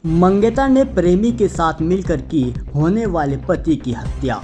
मंगेतर ने प्रेमी के साथ मिलकर की होने वाले पति की हत्या।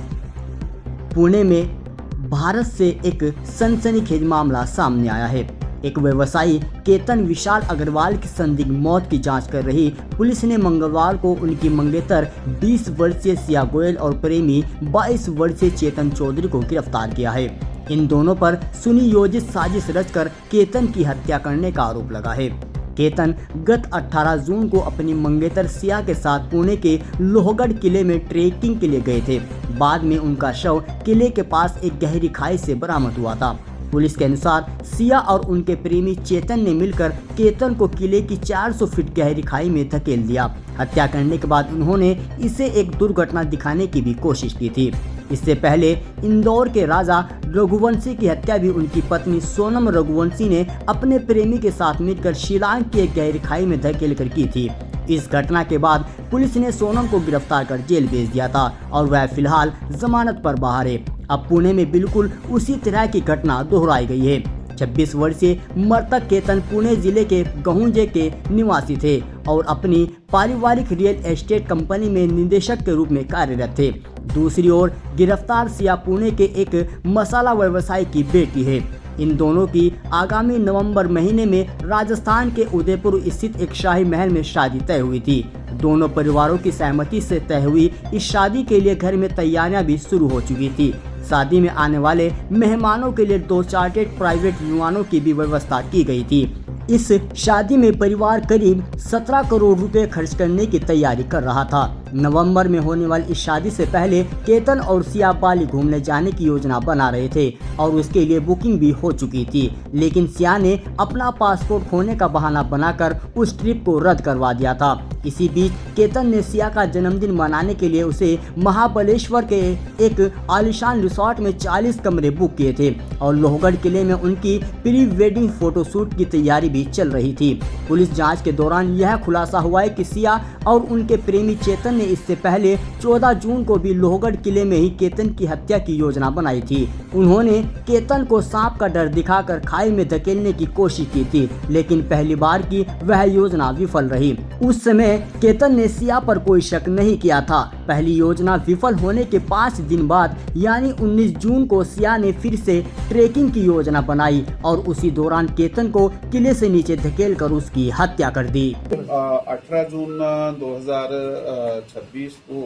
पुणे में भारत से एक सनसनीखेज मामला सामने आया है। एक व्यवसायी केतन विशाल अग्रवाल की संदिग्ध मौत की जांच कर रही पुलिस ने मंगलवार को उनकी मंगेतर 20 वर्षीय सिया गोयल और प्रेमी 22 वर्षीय चेतन चौधरी को गिरफ्तार किया है। इन दोनों पर सुनियोजित साजिश रचकर केतन की हत्या करने का आरोप लगा है। केतन गत 18 जून को अपनी मंगेतर सिया के साथ पुणे के लोहगढ़ किले में ट्रेकिंग के लिए गए थे। बाद में उनका शव किले के पास एक गहरी खाई से बरामद हुआ था। पुलिस के अनुसार सिया और उनके प्रेमी चेतन ने मिलकर केतन को किले की 400 फीट गहरी खाई में धकेल दिया। हत्या करने के बाद उन्होंने इसे एक दुर्घटना दिखाने की भी कोशिश की थी। इससे पहले इंदौर के राजा रघुवंशी की हत्या भी उनकी पत्नी सोनम रघुवंशी ने अपने प्रेमी के साथ मिलकर शिलांग की एक गहरी खाई में धकेल कर की थी। इस घटना के बाद पुलिस ने सोनम को गिरफ्तार कर जेल भेज दिया था और वह फिलहाल जमानत पर बाहर है। अब पुणे में बिल्कुल उसी तरह की घटना दोहराई गई है। 26 वर्षीय मृतक केतन पुणे जिले के गहुंजे के निवासी थे और अपनी पारिवारिक रियल एस्टेट कंपनी में निदेशक के रूप में कार्यरत थे। दूसरी ओर गिरफ्तार सिया पुणे के एक मसाला व्यवसायी की बेटी है। इन दोनों की आगामी नवंबर महीने में राजस्थान के उदयपुर स्थित एक शाही महल में शादी तय हुई थी। दोनों परिवारों की सहमति से तय हुई इस शादी के लिए घर में तैयारियां भी शुरू हो चुकी थी। शादी में आने वाले मेहमानों के लिए 2 चार्टर्ड प्राइवेट विमानों की भी व्यवस्था की गई थी। इस शादी में परिवार करीब 17 करोड़ रुपए खर्च करने की तैयारी कर रहा था। नवंबर में होने वाली इस शादी से पहले केतन और सिया बाली घूमने जाने की योजना बना रहे थे और उसके लिए बुकिंग भी हो चुकी थी, लेकिन सिया ने अपना पासपोर्ट खोने का बहाना बनाकर उस ट्रिप को रद्द करवा दिया था। इसी बीच केतन ने सिया का जन्मदिन मनाने के लिए उसे महाबलेश्वर के एक आलीशान रिसोर्ट में 40 कमरे बुक किए थे और लोहगढ़ किले में उनकी प्री वेडिंग फोटोशूट की तैयारी भी चल रही थी। पुलिस जांच के दौरान यह खुलासा हुआ है कि सिया और उनके प्रेमी चेतन ने इससे पहले 14 जून को भी लोहगढ़ किले में ही केतन की हत्या की योजना बनाई थी। उन्होंने केतन को सांप का डर दिखाकर खाई में धकेलने की कोशिश की थी, लेकिन पहली बार की वह योजना विफल रही। उस समय केतन ने सिया पर कोई शक नहीं किया था। पहली योजना विफल होने के 5 दिन बाद यानी 19 जून को सिया ने फिर से ट्रेकिंग की योजना बनाई और उसी दौरान केतन को किले से नीचे धकेल कर उसकी हत्या कर दी। 18 जून 2026 को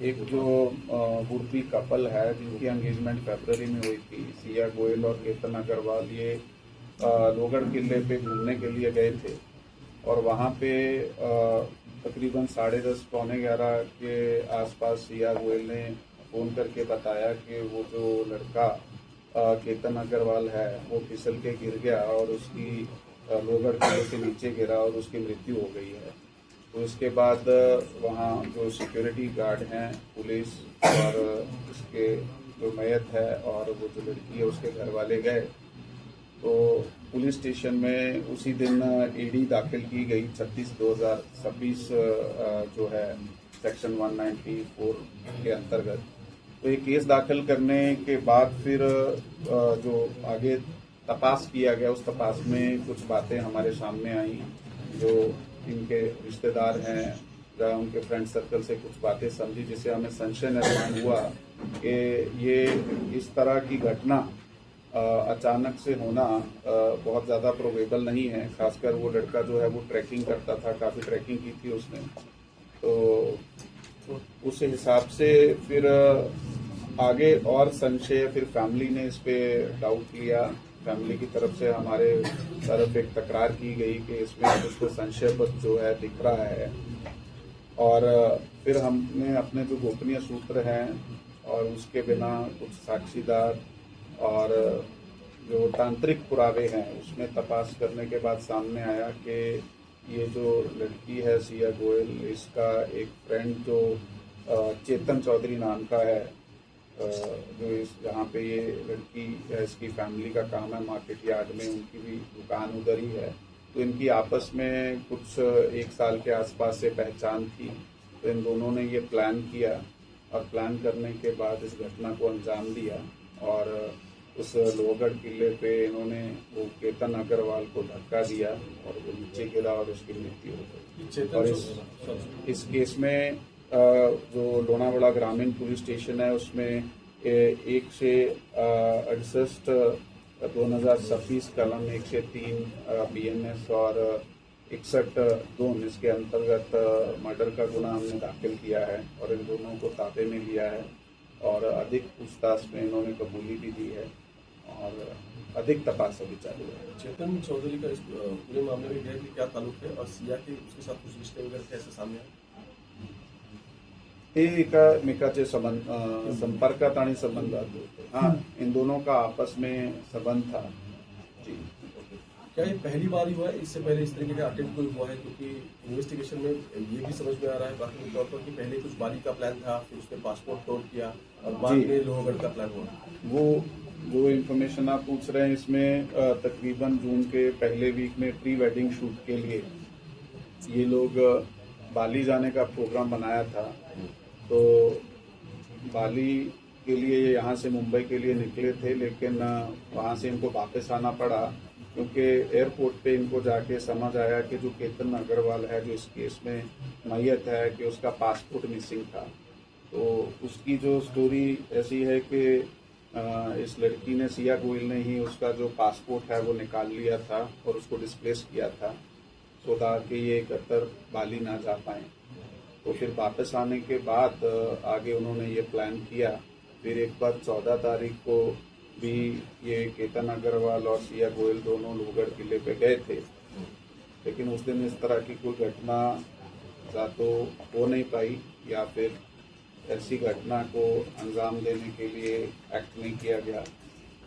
एक जो वुड-बी कपल है जिनकी एंगेजमेंट फरवरी में हुई थी, सिया गोयल और केतन अग्रवाल, ये लोहगढ़ किले पे घूमने के लिए गए थे और वहाँ पे तकरीबन 10:30 पौने 11 के आसपास सिया गोयल ने फ़ोन करके बताया कि वो जो लड़का केतन अग्रवाल है वो फिसल के गिर गया और उसकी लोहगढ़ किले के नीचे गिरा और उसकी मृत्यु हो गई है। तो इसके बाद वहाँ जो सिक्योरिटी गार्ड हैं, पुलिस और उसके जो मैयत है और वो जो लड़की है उसके घर वाले गए तो पुलिस स्टेशन में उसी दिन ईडी दाखिल की गई 36/2026 जो है सेक्शन 194 के अंतर्गत। तो ये केस दाखिल करने के बाद फिर जो आगे तपास किया गया, उस तपास में कुछ बातें हमारे सामने आई। जो इनके रिश्तेदार हैं या उनके फ्रेंड सर्कल से कुछ बातें समझी, जिससे हमें संशय निर्माण हुआ कि ये इस तरह की घटना अचानक से होना बहुत ज़्यादा प्रोबेबल नहीं है। खासकर वो लड़का जो है वो ट्रैकिंग करता था, काफ़ी ट्रैकिंग की थी उसने, तो उस हिसाब से फिर आगे और संशय, फिर फैमिली ने इस पे डाउट लिया। फैमिली की तरफ से हमारे तरफ एक तकरार की गई कि इसमें कुछ तो संशय जो है दिख रहा है और फिर हमने अपने जो गोपनीय सूत्र हैं और उसके बिना कुछ साक्षीदार और जो तांत्रिक पुरावे हैं उसमें तपास करने के बाद सामने आया कि ये जो लड़की है सिया गोयल, इसका एक फ्रेंड जो चेतन चौधरी नाम का है, जो इस जहाँ पे ये लड़की है इसकी फैमिली का काम है मार्केट यार्ड में, उनकी भी दुकान उधर ही है। तो इनकी आपस में कुछ 1 साल के आसपास से पहचान थी। तो इन दोनों ने ये प्लान किया और प्लान करने के बाद इस घटना को अंजाम दिया और उस लोहगढ़ किले पे इन्होंने वो केतन अग्रवाल को धक्का दिया और वो नीचे गिरा और उसकी मृत्यु हो गई। और इस केस में जो लोनावाड़ा ग्रामीण पुलिस स्टेशन है उसमें 168 2026 कलम 103 BNS और 61(2) के अंतर्गत मर्डर का गुना हमने दाखिल किया है और इन दोनों को ताबे में लिया है और अधिक पूछताछ में इन्होंने कबूली भी दी है और अधिक तपास अभी चालू है। चेतन चौधरी का इस पूरे मामले में गैर क्या ताल्लुक है और सिया के उसके साथ कुछ रिश्ते वगैरह कैसे सामने आए? हे एकामेकाचे संपर्कात आणि संबंधात होते। हाँ, इन दोनों का आपस में संबंध था जी। क्या ये पहली बार ही हुआ है? इससे पहले इस तरीके का अटेम्प्ट कोई हुआ है? क्योंकि इन्वेस्टिगेशन में ये भी समझ में आ रहा है बाकी तौर पर कि पहले कुछ बाली का प्लान था, फिर उसने पासपोर्ट तोड़ किया और बाद में लोहगढ़ का प्लान हुआ। वो जो इन्फॉर्मेशन आप पूछ रहे हैं इसमें तकरीबन जून के पहले वीक में प्री वेडिंग शूट के लिए ये लोग बाली जाने का प्रोग्राम बनाया था। तो बाली के लिए ये यहाँ से मुंबई के लिए निकले थे, लेकिन वहाँ से इनको वापस आना पड़ा क्योंकि एयरपोर्ट पे इनको जाके समझ आया कि जो केतन अग्रवाल है जो इस केस में मैयत है कि उसका पासपोर्ट मिसिंग था। तो उसकी जो स्टोरी ऐसी है कि इस लड़की ने, सिया गोयल ने ही उसका जो पासपोर्ट है वो निकाल लिया था और उसको डिस्प्लेस किया था सो कि ये कतर बाली ना जा पाए। तो फिर वापस आने के बाद आगे उन्होंने ये प्लान किया। फिर एक बार 14 तारीख को भी ये केतन अग्रवाल और सिया गोयल दोनों लोहगढ़ किले पे गए थे, लेकिन उस दिन इस तरह की कोई घटना या तो हो नहीं पाई या फिर ऐसी घटना को अंजाम देने के लिए एक्ट नहीं किया गया।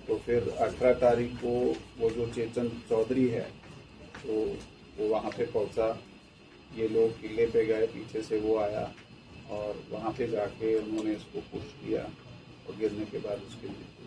तो फिर 18 तारीख को वो जो चेतन चौधरी है तो वो वहाँ पे पहुँचा। ये लोग किले पे गए, पीछे से वो आया और वहाँ पे जाके उन्होंने इसको पुश किया और गिरने के बाद उसकी मृत्यु।